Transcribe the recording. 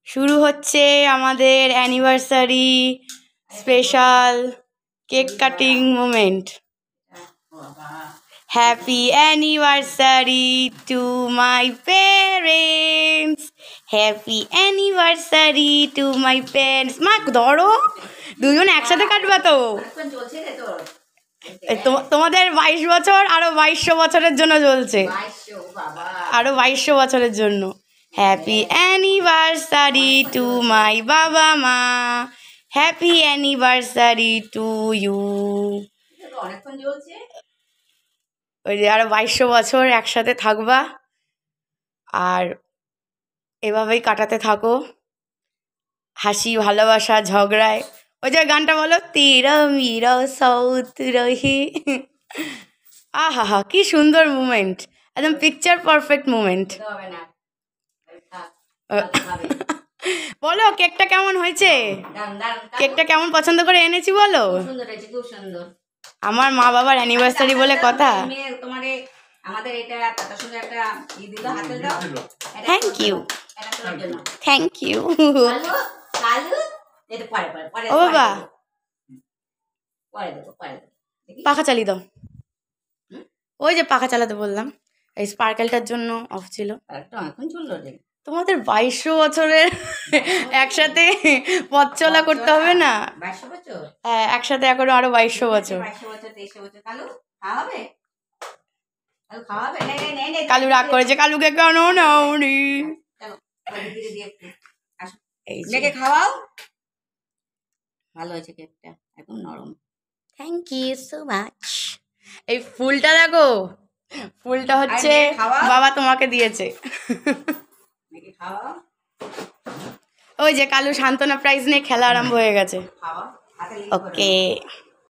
শুরু হচ্ছে আমাদের anniversary special cake cutting moment. Happy anniversary to my parents, happy anniversary to my parents. মা ধরো, দুজন একসাথে কাটবা তো। তোমাদের 22 বছর আরো 2200 বছরের জন্য চলছে, আরো 2200 বছরের জন্য। হ্যাপি অ্যানিভার্সারি টু মাই বাবা মা, হ্যাপি অ্যানিভার্সারি টু ইউ। ওই যে আরো 2200 বছর একসাথে থাকবা আর এভাবেই কাটাতে থাকো, হাসি ভালোবাসা ঝগড়ায়। ওই যে গানটা বলো, তেরা মেরা সাউথ রহি। আহা হা, কি সুন্দর মুমেন্ট, একদম পিকচার পারফেক্ট মুমেন্ট। বলো কেকটা কেমন হয়েছে, কেকটা কেমন পছন্দ করে এনেছি বলো। আমার মা বাবার অ্যানিভার্সারি বলে কথা। Thank you, thank you. ও বাবা, পাখা চালিয়ে দাও। ওই যে পাখা চালাতে বললাম, এই স্পার্কেলটার জন্য অফ ছিল। তোমাদের 2200 বছরের একসাথে পথ চলা করতে হবে না? হ্যাঁ, একসাথে এখনো আরো 2200 বছর। কালু রাগ করেছে, কালুকে কেন নাওনি? খাওয়াও, ভালো হয়েছে কেকটা, একদম নরম। Thank you so much. এই ফুলটা দেখো, ফুলটা হচ্ছে বাবা তোমাকে দিয়েছে। ওই যে কালু সান্ত্বনা প্রাইজ নিয়ে খেলা আরম্ভ হয়ে গেছে। ওকে।